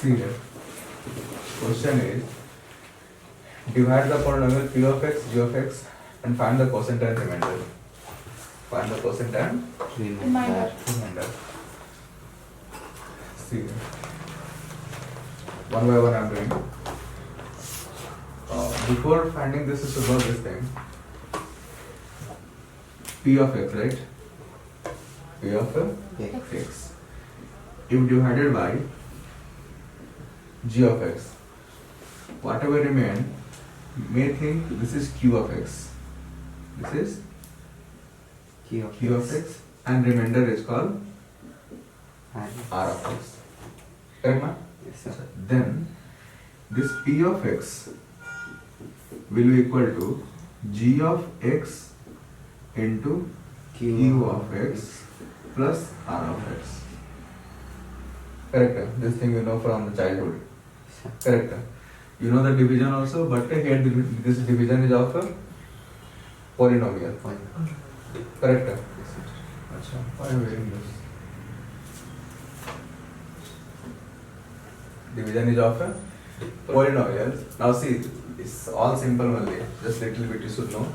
See here. Question is, divide the polynomial p of x, g of x and find the quotient and remainder. Find the quotient and Reminder. remainder. See here. One by one I am doing. Before finding this, you should know this thing. P of x, right? P of x. If divided by g of x, whatever remain, you may think this is q of x. This is q of x, and remainder is called r of x. Correct, ma? Yes, sir. Then this p of x will be equal to g of x into q of x plus r of x. Correct. This thing you know from the childhood. Correct. You know the division also, but here this division is of a polynomial. Correct. Acha, why am I doing this? Division is of a polynomial. Now see, it's all simple only. Just little bit you should know.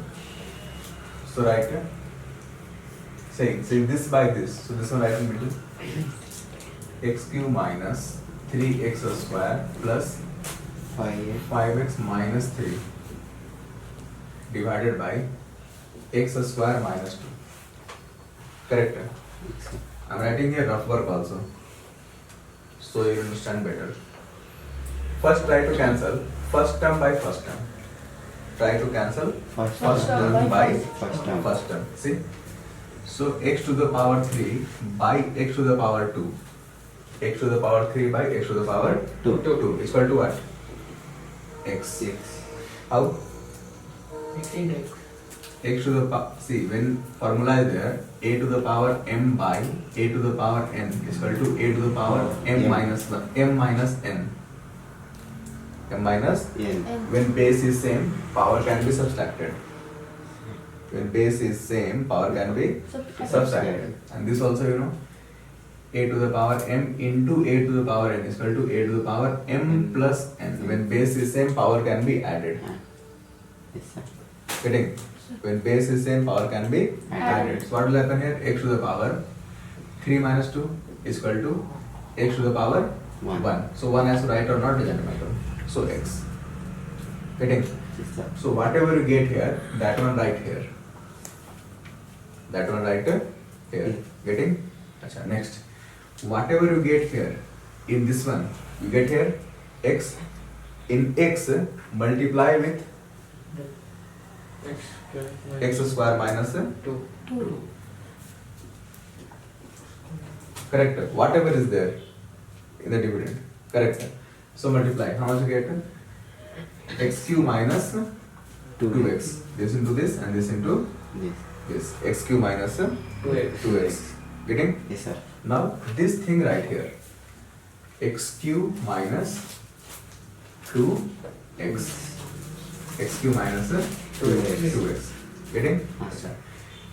So write here. Saying this by this. So this one write in middle. X cube minus 3x square plus 5x minus 3 divided by x square minus 2. Correct? I am writing here rough work also, so you understand better. First try to cancel first term by first term. Try to cancel first term by first term. See? So x to the power 3 by x to the power 2. X to the power 3 by x to the power 2 is equal to what? X. How? X into x. X to the power, see, when formula is there, a to the power m by a to the power n is equal to a to the power m minus 1, m minus n. M minus n. When base is same, power can be subtracted. When base is same, power can be subtracted. And this also you know, a to the power m into a to the power n is equal to a to the power m plus n. When base is same, power can be added. Yes, sir. Getting? When base is same, power can be added. So what will happen here? X to the power 3 minus 2 is equal to x to the power 1. So 1 has to write or not, doesn't matter. So x. Getting? Yes, sir. So whatever you get here, that one write here. That one write here. Getting? Achha, next. Whatever you get here, in this one, you get here x. In x, multiply with x square minus 2. correct. Whatever is there in the dividend, correct. So multiply. How much you get? X cube minus 2x. This into this and this into this. X cube minus 2x. Getting? Yes, sir. Now this thing right here, x cube minus 2x. X cube minus 2x. Getting?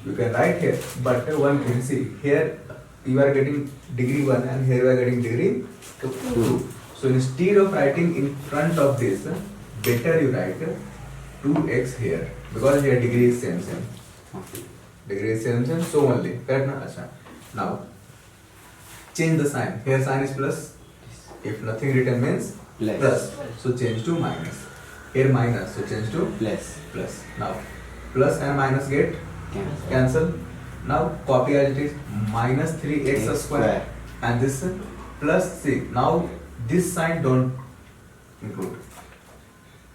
You can write here, but one thing, see, here you are getting degree 1 and here you are getting degree 2. So instead of writing in front of this, better you write 2x here, because here degree is same. Degree is same, so only. Correct? Na? Achha. Now, change the sign. Here sign is plus. If nothing written means plus. So change to minus. Here minus, so change to plus. Now, plus and minus get cancel. Now, copy as it is, minus 3x square. And this plus, see, now this sign don't include.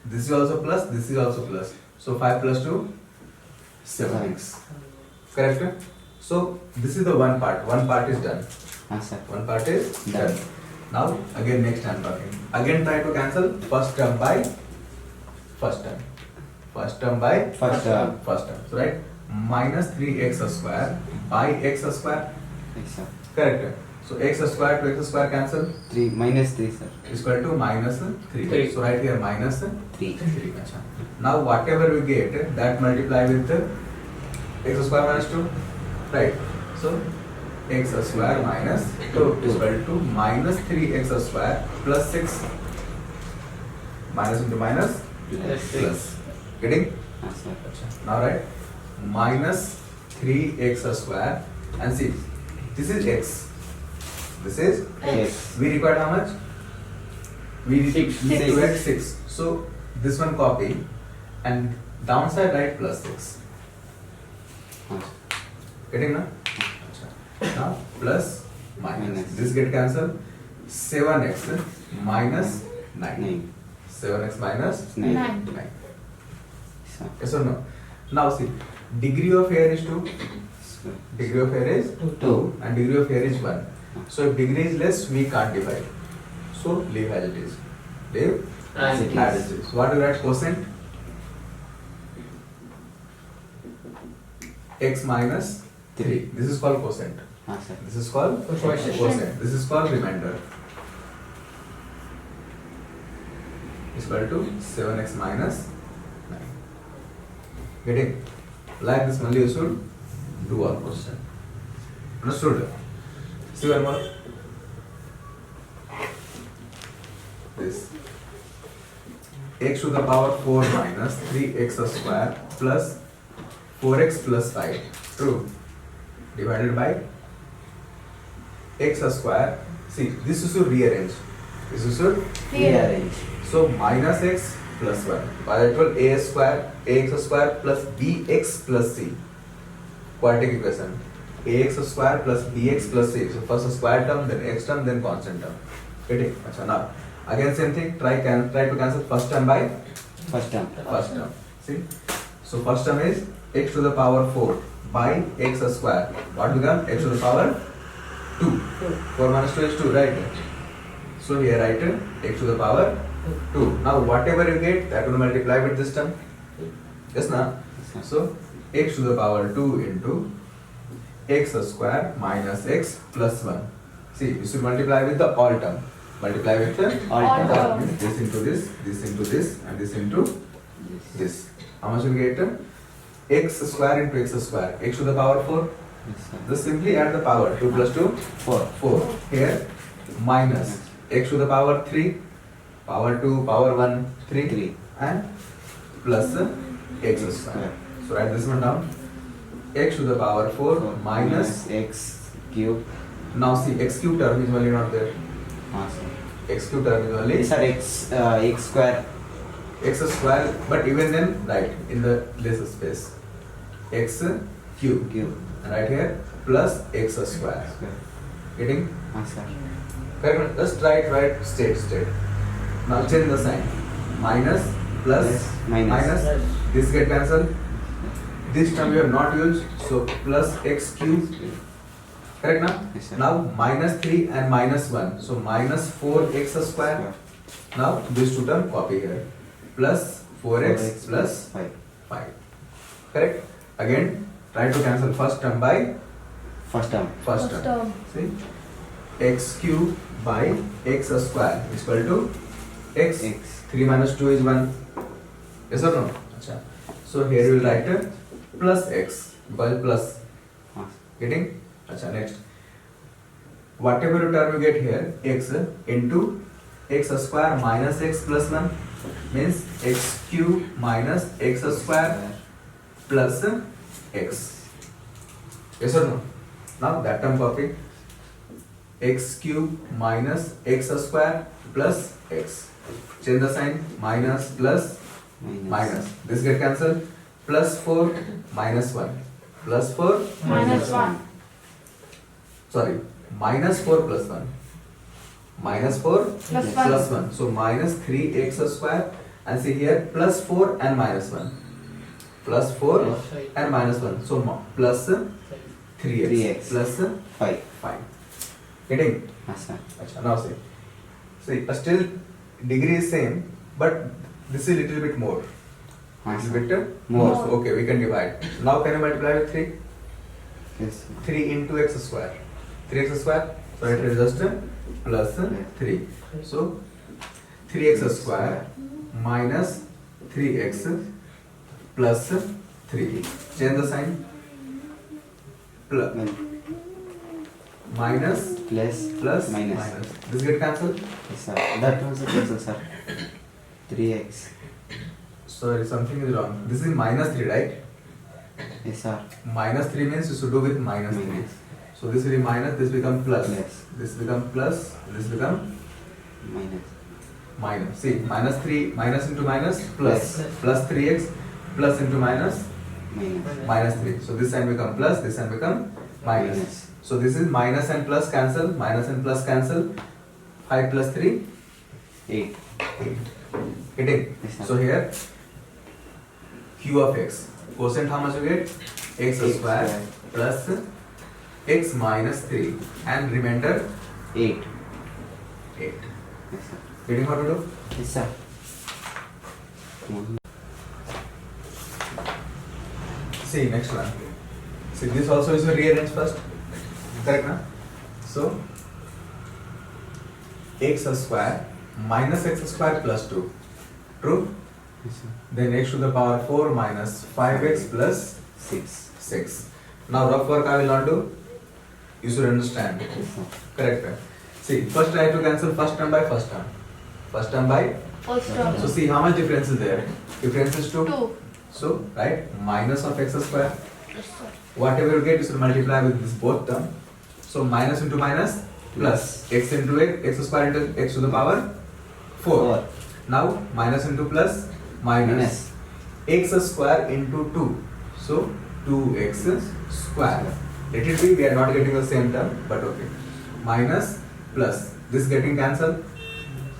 This is also plus, this is also plus. So 5 plus 2, 7x. Correct? So, this is the one part. One part is done. One part is done. Now, again next I am talking. Again try to cancel first term by first term. First term by First term. So, right? Minus 3x square by x square. Yes, sir. Correct. So, x square to x square cancel. 3 minus 3, sir. Is equal to minus 3. 3. So, right here minus 3. 3. Now, whatever we get, that multiply with x square minus 2. Right. So, x square minus 2 is equal to minus 3x square plus 6. Minus into minus plus. Getting? हाँ sir. Now write minus 3x square and see this is x. This is X. we required how much? We Six. need to add 6. So this one copy and downside write plus 6. हाँ. Getting na? Now plus minus. Minus. This get cancelled. 7x minus 9. 9. 7x minus 9. 9. Sir. Yes or no? Now see, degree of error is 2. Sir. Degree of error is 2 and degree of error is 1. So if degree is less, we can't divide. So leave as it is. Leave As it as it is. What do you write quotient? X minus 3. This is called quotient. हाँ sir. This is called Quotient. quotient. This is called remainder. Is equal to 7x minus 9. Getting? Like this only you should do all question. Understood? See one more. This x to the power 4 minus 3x square plus 4x plus 5. True. Divided by x square. See, this is to rearrange. This is to Rearrange. so minus x plus 1. By that will ax square plus bx plus c. Quadratic equation. Ax square plus bx plus c. So first a square term, then x term, then constant term. Getting? Achha, now again same thing. Try to cancel first term by First term. first term. See? So first term is x to the power 4 by x square. What become? X to the power 2. 4 minus 2 is 2, right? So here write x to the power 2. Now whatever you get, that will multiply with this term. Yes, na? Yes, sir. So x to the power 2 into x square minus x plus 1. See, you should multiply with the all term. Multiply with the All All term. term. means this into this, and this into this. How much will you get? X square into x square. X to the power 4. Yes, sir. Just simply add the power. 2 plus 2, 4. 4. Here minus x to the power 3, power 2, power 1, 3, 3. and plus x square. So write this one down. X to the power 4 minus. X cube. Now see, x cube term is only not there. हाँ sir. X cube term is only Sir, x square. x square, but even then write in the less space. X cube. Cube. And right here plus x square. Square. Getting? हाँ sir. Correct. Just write state. Now change the sign. Minus plus Yes, minus. This get cancelled. This term we have not used, so plus x cube. Correct now? Yes, sir. Now minus 3 and minus 1. So minus 4x square. Now this two term copy here. Plus 4x plus 5. 5. Correct? Again try to cancel first term by First term. first term. See? X cube by x square is equal to x. X. 3 minus 2 is 1. Yes or no? Achha. So here we will write plus x because plus. हाँ. Getting? Achha, next. Whatever term you get here, x into x square minus x plus 1 means x cube minus x square plus x. Yes or no? Now that term copy. X cube minus x square plus x. Change the sign. Minus plus minus. This get cancelled. Plus 4 minus 1. Plus 4 Minus 1. Sorry. Minus 4 plus 1. Minus 4 Plus Yes. 1. plus 1. So minus 3x square. And see here plus 4 and minus 1. Plus 4 and minus 1. So plus 3x. 3x. Plus 5. 5. Getting? हाँ sir. Achha, now see. See, still degree is same, but this is little bit more. हाँ Little sir. bit More. So, okay, we can divide. Now can you multiply with 3? Yes. 3 into x square. 3x square. So it is just plus 3. So 3x square minus 3x plus 3. Change the sign. Plus. minus plus plus minus. minus. This get cancelled. Yes, sir. That also cancel, sir. 3x. Sorry, something is wrong. This is minus 3, right? Yes, sir. Minus 3 means you should do with minus 3. Minus. So this will be minus, this become plus. Plus. This become plus, this become Minus. minus. See, minus 3, minus into minus, plus. Plus. Plus 3x, plus into minus, Minus. minus 3. So this sign become plus, this sign become minus. Minus. So this is minus and plus cancel, minus and plus cancel. 5 plus 3, 8. 8. Getting? Yes, sir. So here, q of x. Quotient how much you get? X X square square. plus x minus 3 and remainder 8. 8. Yes, sir. Getting what to do? Yes, sir. See, next one. See, this also is a rearrange first. Correct, na? So, x square minus x square plus 2. True? Yes, sir. Then x to the power 4 minus 5x plus 6. 6. Now, rough work I will not do. You should understand. Yes, sir. Correct. See, first try to cancel first term by first term. First term by. First term. So, see how much difference is there? Difference is 2. 2. So, right, minus of x square. Yes, sir. Whatever you get, you should multiply with this both term. So, minus into minus plus x into x square into x to the power 4. Now, minus into plus minus x square into 2. So, 2x square. Let it be, we are not getting the same term, but okay. Minus plus, this getting cancelled.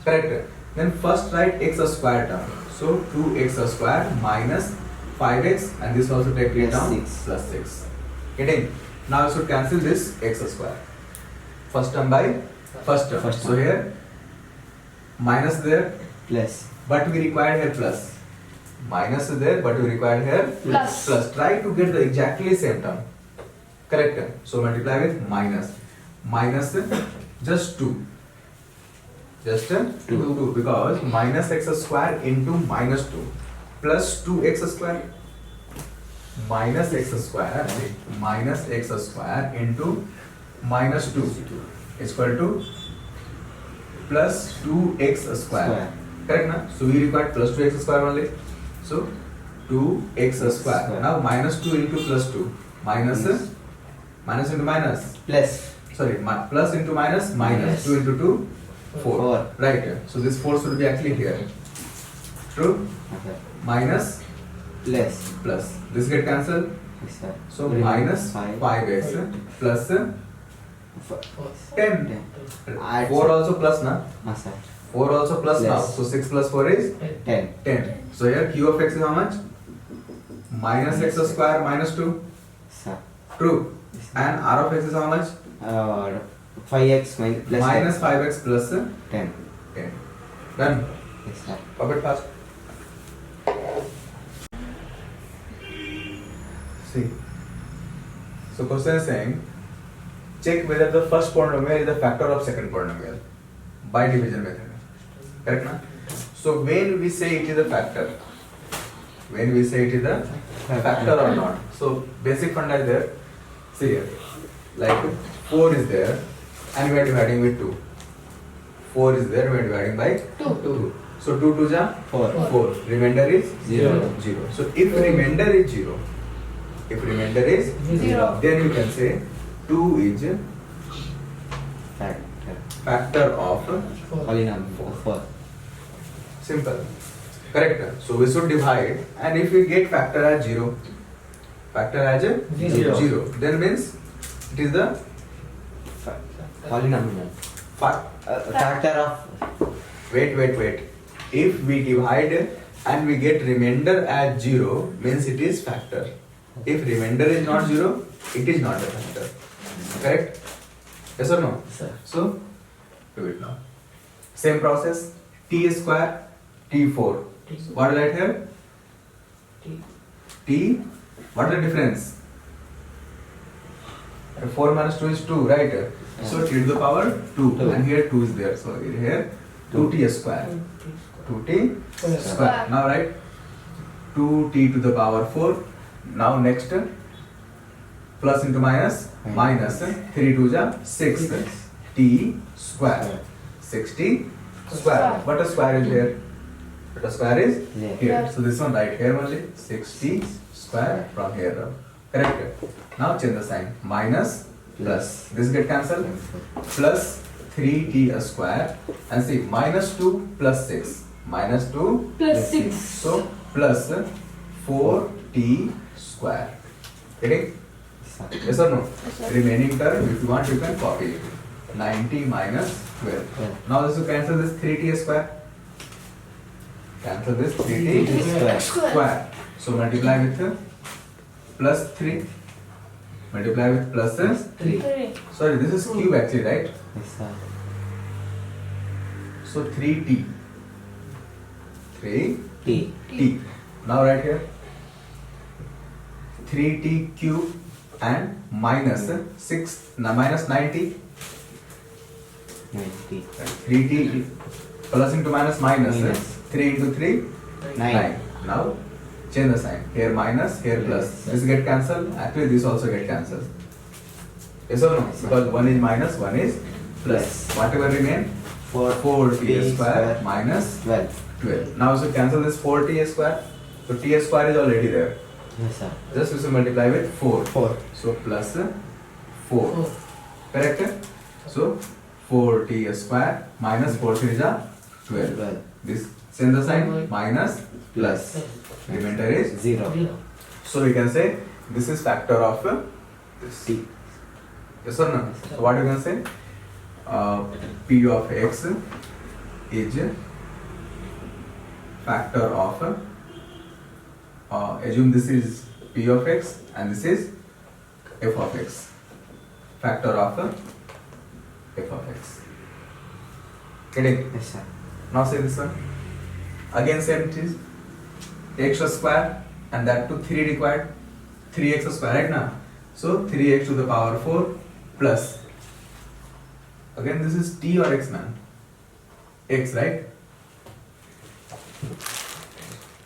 Correct. Then first write x square term. So 2x square minus 5x and this also take it Plus down 6. plus 6. Getting? Now you should cancel this x square. First term by first term. First So term. here minus there, Plus. but we required here plus. Minus is there, but we required here Plus. plus. Try to get the exactly same term. Correct. So multiply with minus. Minus just 2. Just 2 because minus x square into minus 2 plus 2x square minus x square minus x square into minus 2 is equal to plus 2x square. Correct na? So we require plus 2x square only. So 2x square. Now minus 2 into plus 2 minus minus into minus. Plus. Sorry, plus into minus, minus. Minus. 2 into 2, 4. 4. Right. So this 4 should be actually here. True? Okay. Minus, Plus. plus. This get cancelled. Yes, sir. So Remaining minus 5x plus 10. 10. 4 also plus na? Yes, sir. 4 also plus now. Plus. So 6 plus 4 is 10. 10. So here q of x is how much? Minus x square minus 2. Sir. True. Yes, sir. And r of x is how much? 5x plus Minus 5x plus 10. 10. Done. Yes, sir. Puppet fast. See. So question is saying, check whether the first polynomial is the factor of second polynomial by division method. Correct na? So when we say it is a factor, when we say it is a factor or not. So basic funda is there. See here, like 4 is there and we are dividing with 2. 4 is there, we are dividing by 2. So 2 2 ja 4. 4. Remainder is 0. 0. So if remainder is 0, Zero. then you can say 2 is Factor. factor of Polynomial. 4. simple. Correct. So we should divide, and if we get factor as 0, Zero. then means it is the Polynomial. Factor of. wait. If we divide and we get remainder as 0, means it is factor. If remainder is not 0, it is not a factor. Correct? Yes or no? Sir. So, do it now. Same process. T square, T4. What is that here? T. What is the difference? 4 minus 2 is 2, right? So T to the power 2. Two. And here 2 is there. So here 2T square. 2T square. Now write 2T to the power 4. Now next plus into minus, minus 3 2 ja 6 t square. 60 square. But a square is here. But a square is Yeah. here. So this one right here only 60 square from here. Correct. Now change the sign. Minus plus. This get cancelled. Plus 3t square. And see minus 2 plus 6. Minus 2. Plus 6. So plus 4t square. Getting? Sir. Yes or no? Yes, sir. Remaining term, if you want, you can copy it. 90 minus 12. Now this will cancel this 3t square. Cancel this 3t Square. square. So multiply with plus 3. Multiply with plus 3. 3. sorry, this is cube actually, right? Yes, sir. So 3t. 3t. T. Now right here 3t cube and minus 6 minus 90. 90. 3t plus into minus minus. Minus. 3 into 3 9. Now change the sign. Here minus, here plus. This get cancelled. Actually this also get cancelled. Yes or no? Because one is minus, one is plus. Yes. Whatever remain 4t square minus 12. 12. Now so cancel this 4t square. So t square is already there. Yes, sir. Just we should multiply with 4. 4. So plus 4. Correct? So 4t square minus 4 3 is 12. 12. This change the sign minus plus. Remainder is 0. so we can say this is factor of this. T. Yes or no? So what you can say? P of x is factor of assume this is p of x and this is f of x. Factor of f of x. Getting? Yes, sir. Now say this one. Again same it is x square and that to 3 required. 3x square right now. So 3x to the power 4 plus. Again this is t or x man? X right?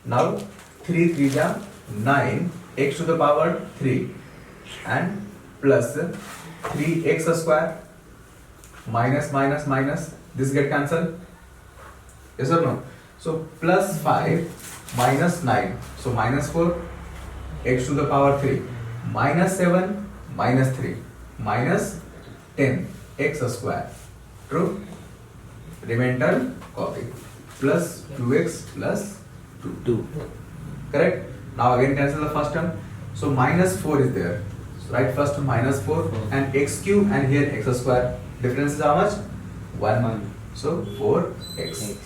Now 3 3 ja 9 x to the power 3 and plus 3x square minus minus minus. This get cancelled. Yes or no? So plus 5 minus 9. So minus 4 x to the power 3 minus 7 minus 3 minus 10 x square. True? Remainder copy. Plus 2x plus 2. 2. Correct? Now again cancel the first term. So minus 4 is there. So write first minus 4 and x cube and here x square. Difference is how much? 1. So 4x. X.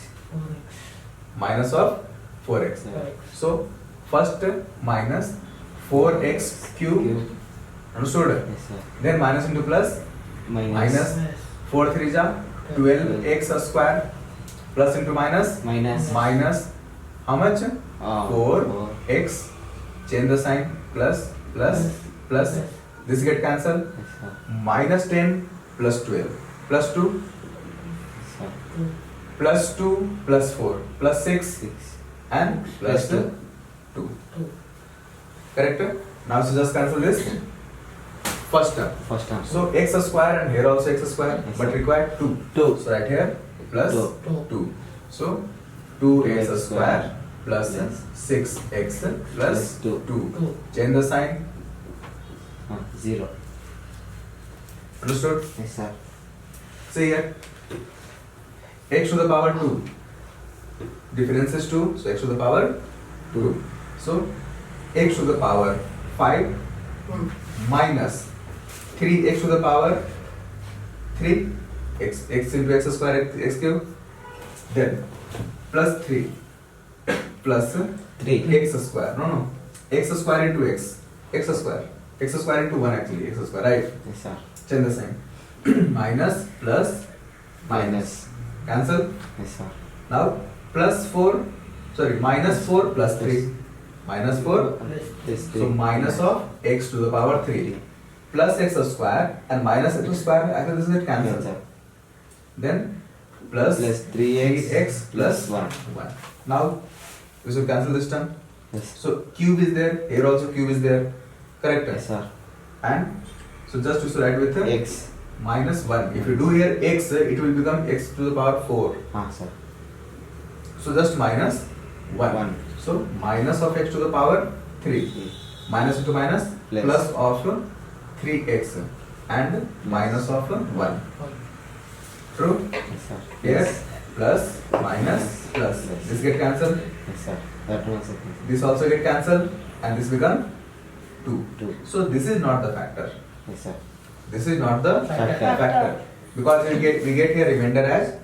Minus of 4x. So first minus 4x cube. Cube. Understood? Yes, sir. Then minus into plus. Minus 4 3 ja 12x square plus into minus. Minus. Minus how much? 4. 4x. Change the sign. Plus plus plus. This get cancelled. Yes, sir. Minus 10 plus 12 plus 2 Yes, sir. plus 2 plus 4 plus 6 6. and plus Plus 2. Correct? Now so just cancel this first term. First term. So x square and here also x square Yes, but sir. required 2. 2. So right here plus Two. 2. So 2x 2x square plus Yes. 6x plus Plus 2. 2. Change the sign. 0. Understood? Yes, sir. See here. X to the power 2. Difference is 2. So x to the power 2. So x to the power 5 minus 3x to the power 3 x into x square x cube, then plus 3 plus 3. x square, no x square into x square into 1 actually, x square, right? Yes, sir. Change the sign. Minus plus Minus. cancel. Yes, sir. Now plus 4, sorry, minus 4 plus 3 minus 4. This 3. So minus of x to the power 3 plus x square and minus x square, actually this is Yes, cancelled. sir. Then plus Plus 3x 3x plus 1. 1. Now we should cancel this term. Yes. So cube is there, here also cube is there. Correct? Yes, sir. and so just to write with X. minus 1. If you do here x, it will become x to the power 4. Sir. So just minus 1. 1. So minus of x to the power 3. Minus into minus Plus. plus of 3x and minus of 1. True? Yes, sir. Yes. Plus, minus, plus. Yes. This get cancelled. Yes, sir. That one also cancel. This also get cancelled, and this become 2. 2. So this is not the factor. Yes, sir. This is not the Factor. factor. Because we get here remainder as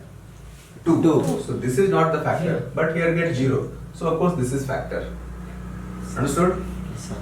2. 2. So this is not the factor, but here get 0. So of course this is factor. Understood? Yes, sir.